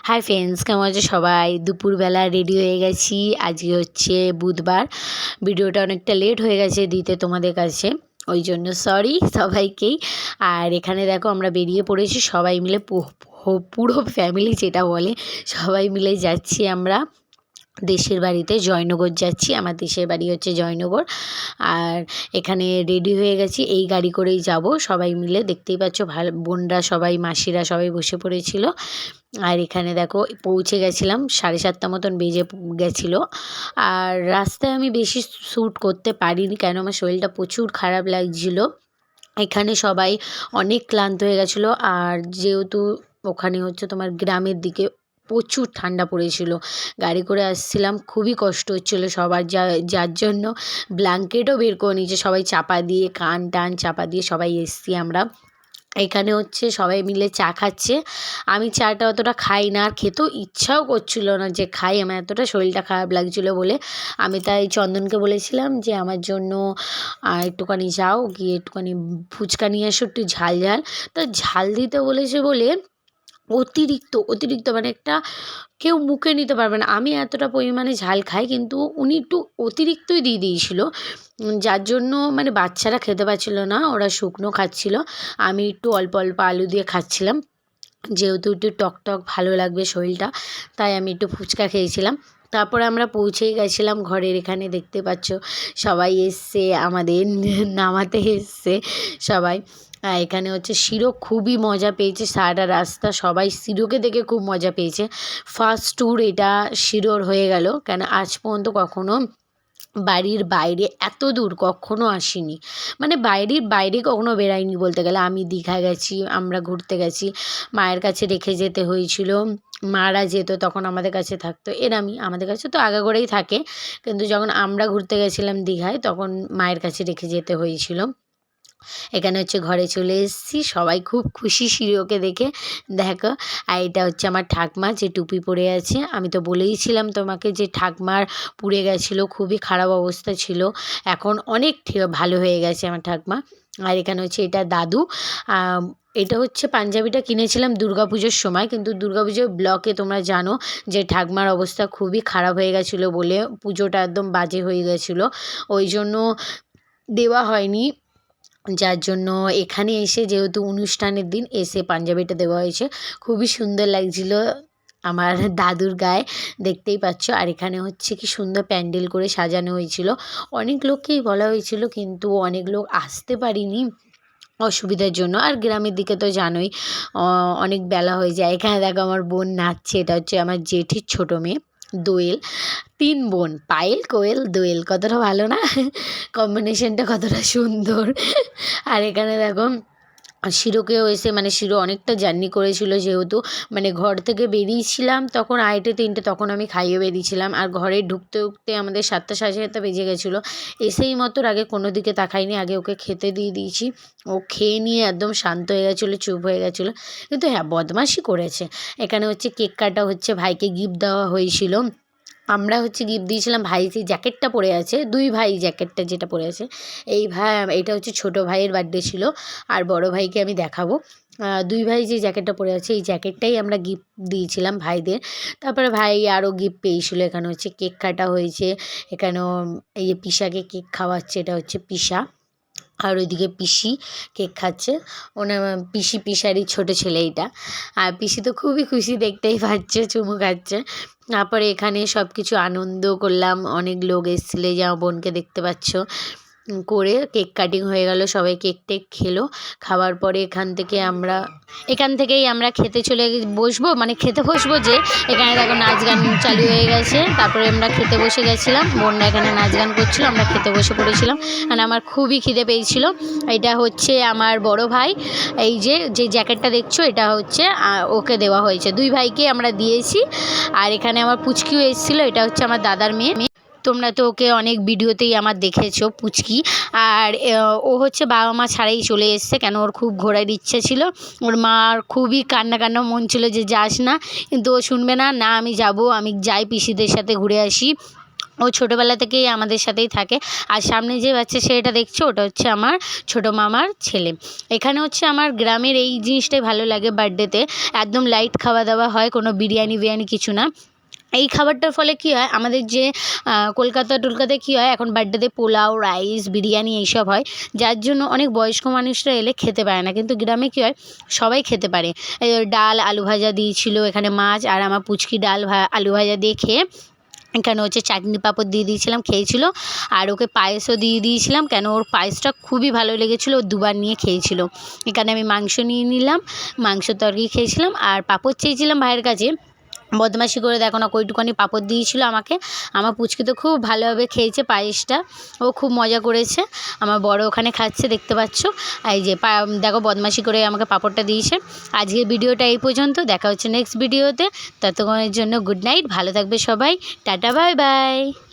Hi friends, কেমন আছো সবাই? দুপুরবেলা রেডি হয়ে গেছি। আজকে হচ্ছে বুধবার। ভিডিওটা অনেকটা লেট হয়ে গেছে দিতে তোমাদের কাছে, ওই জন্য সরি সবাইকেই। আর এখানে দেখো আমরা বেরিয়ে পড়েছি সবাই মিলে, পুরো ফ্যামিলি যেটা বলে, সবাই মিলে যাচ্ছি আমরা দেশের বাড়িতে। জয়নগর যাচ্ছি, আমার দেশের বাড়ি হচ্ছে জয়নগর। আর এখানে রেডি হয়ে গেছি, এই গাড়ি করেই যাব সবাই মিলে। দেখতেই পাচ্ছ ভালো বোনরা সবাই, মাসিরা সবাই বসে পড়েছিল। আর এখানে দেখো পৌঁছে গেছিলাম, 7:30 মতন বেজে গেছিলো। আর রাস্তায় আমি বেশি শ্যুট করতে পারিনি, কেন আমার শরীরটা প্রচুর খারাপ লাগছিলো। এখানে সবাই অনেক ক্লান্ত হয়ে গেছিলো। আর যেহেতু ওখানে হচ্ছে তোমার গ্রামের দিকে প্রচুর ঠান্ডা পড়েছিল, গাড়ি করে আসছিলাম, খুবই কষ্ট হচ্ছিলো সবার, যার জন্য ব্ল্যাঙ্কেটও বের করে নিয়েছে সবাই, চাপা দিয়ে কান টান চাপা দিয়ে সবাই এসছি আমরা। এখানে হচ্ছে সবাই মিলে চা খাচ্ছে। আমি চাটা অতটা খাই না, আর খেতেও ইচ্ছাও করছিল না যে খাই, আমার এতটা শরীরটা খারাপ লাগছিলো বলে। আমি তাই চন্দনকে বলেছিলাম যে আমার জন্য একটুখানি যাও, গিয়ে একটুখানি ফুচকা নিয়ে এসো, একটু ঝাল ঝাল। তো ঝাল দিতে বলেছে বলে অতিরিক্ত মানে একটা কেউ মুখে নিতে পারবে না। আমি এতটা পরিমাণে ঝাল খাই, কিন্তু উনি একটু অতিরিক্তই দিয়ে দিয়েছিল, যার জন্য মানে বাচ্চারা খেতে পারছিল না, ওরা শুকনো খাচ্ছিল। আমি একটু অল্প অল্প আলু দিয়ে খাচ্ছিলাম, যেহেতু একটু টক ভালো লাগবে শরীরটা, তাই আমি একটু ফুচকা খেয়েছিলাম। তারপরে আমরা পৌঁছেই গেছিলাম ঘরের এখানে, দেখতে পাচ্ছ সবাই এসছে আমাদের নামাতে এসছে সবাই। এখানে হচ্ছে শিরো খুবই মজা পেয়েছে, সারাটা রাস্তা সবাই শিরোকে দেখে খুব মজা পেয়েছে। ফার্স্ট ট্যুর এটা শিরোর হয়ে গেল, কেন আজ পর্যন্ত কখনো বাড়ির বাইরে এত দূর কখনো আসিনি, মানে বাড়ির বাইরে কখনো বেরাইনি বলতে গেলে। আমি দীঘা গেছি, আমরা ঘুরতে গেছি, মায়ের কাছে রেখে যেতে হয়েছিল, মারা যেত তখন আমাদের কাছে থাকতো, এরমই আমাদের কাছে তো আগাগোড়াই থাকে, কিন্তু যখন আমরা ঘুরতে গেছিলাম দীঘায় তখন মায়ের কাছে রেখে যেতে হয়েছিল। এখানে হচ্ছে ঘরে চলে এসেছি, সবাই খুব খুশি শিরোকে দেখে। দেখো, আর এটা হচ্ছে আমার ঠাকমা যে টুপি পরে আছে। আমি তো বলেইছিলাম তোমাকে যে ঠাকমার পুড়ে গেছিলো, খুবই খারাপ অবস্থা ছিল, এখন অনেক ভালো হয়ে গেছে আমার ঠাকমা। আর এখানে হচ্ছে এটা দাদু। এটা হচ্ছে পাঞ্জাবিটা কিনেছিলাম দুর্গাপুজোর সময়, কিন্তু দুর্গাপুজোর ব্লকে তোমরা জানো যে ঠাকমার অবস্থা খুবই খারাপ হয়ে গেছিলো বলে পুজোটা একদম বাজে হয়ে গেছিলো, ওই জন্য দেওয়া হয়নি। যার জন্য এখানে এসে, যেহেতু অনুষ্ঠানের দিন, এসে পাঞ্জাবিটা দেওয়া হয়েছে। খুবই সুন্দর লাগছিল আমার দাদুর গায়ে, দেখতেই পাচ্ছ। আর এখানে হচ্ছে কি সুন্দর প্যান্ডেল করে সাজানো হয়েছিল, অনেক লোককেই বলা হয়েছিল, কিন্তু অনেক লোক আসতে পারিনি অসুবিধার জন্য। আর গ্রামের দিকে তো জানোই অনেক বেলা হয়ে যায়। এখানে দেখো আমার বোন নাচছে, এটা হচ্ছে আমার জেঠির ছোটো মেয়ে দোয়েল। 3 বোন, পায়েল, কোয়েল, দোয়েল, কতটা ভালো না? কম্বিনেশনটা কতটা সুন্দর। আর এখানে দেখো শিরোকেও এসে, মানে শিরো অনেকটা জার্নি করেছিল, যেহেতু মানে ঘর থেকে বেরিয়েছিলাম তখন 2:30, তখন আমি খাইয়ে বেরিয়েছিলাম, আর ঘরে ঢুকতে ঢুকতে আমাদের 7টা 7:30 বেজে গেছিলো। এসেই মতোর আগে কোনো দিকে তাকাইনি, আগে ওকে খেতে দিয়ে দিয়েছি। ও খেয়ে নিয়ে একদম শান্ত হয়ে গেছিলো, চুপ হয়ে গেছিলো, কিন্তু হ্যাঁ বদমাশি করেছে। এখানে হচ্ছে কেক কাটা হচ্ছে, ভাইকে গিফট দেওয়া হয়েছিল। আমরা হচ্ছে গিফট দিয়েছিলাম, ভাই যে জ্যাকেটটা পরে আছে, 2 ভাই জ্যাকেটটা যেটা পরে আছে, এই ভাই, এটা হচ্ছে ছোটো ভাইয়ের বার্থডে ছিল, আর বড় ভাইকে আমি দেখাবো। 2 ভাই যে জ্যাকেটটা পরে আছে, এই জ্যাকেটটাই আমরা গিফট দিয়েছিলাম ভাইদের। তারপরে ভাই আরও গিফট পেয়েছিল। এখানে হচ্ছে কেক কাটা হয়েছে, এখানেও এই যে পিসাকে কেক খাওয়াচ্ছে, এটা হচ্ছে পিসা, আর ওইদিকে পিসি কেক খাচ্ছে, ওনার পিসারই ছোটো ছেলে এইটা। আর পিসি তো খুবই খুশি, দেখতেই পাচ্ছে, চুমু খাচ্ছে। তারপরে এখানে সব কিছু আনন্দ করলাম, অনেক লোক এসেছিলো, যে আমার বোনকে দেখতে পাচ্ছ, করে কেক কাটিং হয়ে গেল, সবাই কেক টেক খেলো। খাওয়ার পরে এখান থেকেই আমরা খেতে বসবো, মানে খেতে বসবো, যে এখানে দেখো নাচ গান চালু হয়ে গেছে। তারপরে আমরা খেতে বসে গেছিলাম, বোনরা এখানে নাচ গান করছিলো, আমরা খেতে বসে পড়েছিলাম, মানে আমার খুবই খিদে পেয়েছিল। এটা হচ্ছে আমার বড় ভাই, এই যে জ্যাকেটটা দেখছো, এটা হচ্ছে ওকে দেওয়া হয়েছে, 2 ভাইকে আমরা দিয়েছি। আর এখানে আমার পুচকিও এসেছিলো, এটা হচ্ছে আমার দাদার মেয়ে, তোমরা তো ওকে অনেক ভিডিওতেই আমার দেখেছো, পুচকি। আর ও হচ্ছে বাবা মা ছাড়াই চলে এসছে, কেন ওর খুব ঘোরার ইচ্ছে ছিল, ওর মার খুবই কান্না মন ছিল যে যাস না, কিন্তু ও শুনবে না, না আমি যাব, আমি যাই পিসিদের সাথে ঘুরে আসি। ও ছোটোবেলা থেকেই আমাদের সাথেই থাকে। আর সামনে যে বাচ্চা ছেলেটা দেখছো ওটা হচ্ছে আমার ছোটো মামার ছেলে। এখানে হচ্ছে আমার গ্রামের এই জিনিসটাই ভালো লাগে, বার্থডেতে একদম লাইট খাওয়া দাওয়া হয়, কোনো বিরিয়ানি কিছু না। এই খাবারটার ফলে কী হয়, আমাদের যে কলকাতায় কী হয় এখন বার্থডেতে পোলাও, রাইস, বিরিয়ানি এইসব হয়, যার জন্য অনেক বয়স্ক মানুষরা এলে খেতে পারে না, কিন্তু গ্রামে কী হয় সবাই খেতে পারে। ডাল আলু ভাজা দিয়েছিল, এখানে মাছ, আর আমার পুচকি ডাল আলু ভাজা দিয়ে খেয়ে এখানে হচ্ছে চাটনি পাঁপড় দিয়ে দিয়েছিলাম, খেয়েছিল। আর ওকে পায়েসও দিয়ে দিয়েছিলাম, কেন ওর পায়েসটা খুবই ভালো লেগেছিলো, ও দুবার নিয়ে খেয়েছিল। এখানে আমি মাংস নিয়ে নিলাম, মাংস তরকারি খেয়েছিলাম, আর পাঁপড় চেয়েছিলাম ভাইয়ের কাছে, বদমাশি করে দেখো না কইটুখানি পাঁপড় দিয়েছিল আমাকে। আমার পুচকি তো খুব ভালোভাবে খেয়েছে পায়েসটা, ও খুব মজা করেছে। আমার বড় ওখানে খাচ্ছে, দেখতে পাচ্ছ। এই যে দেখো বদমাশি করে আমাকে পাঁপড়টা দিয়েছে। আজকের ভিডিওটা এই পর্যন্ত, দেখা হচ্ছে নেক্সট ভিডিওতে। ততক্ষণের জন্য গুড নাইট, ভালো থাকবে সবাই, টাটা বাই বাই।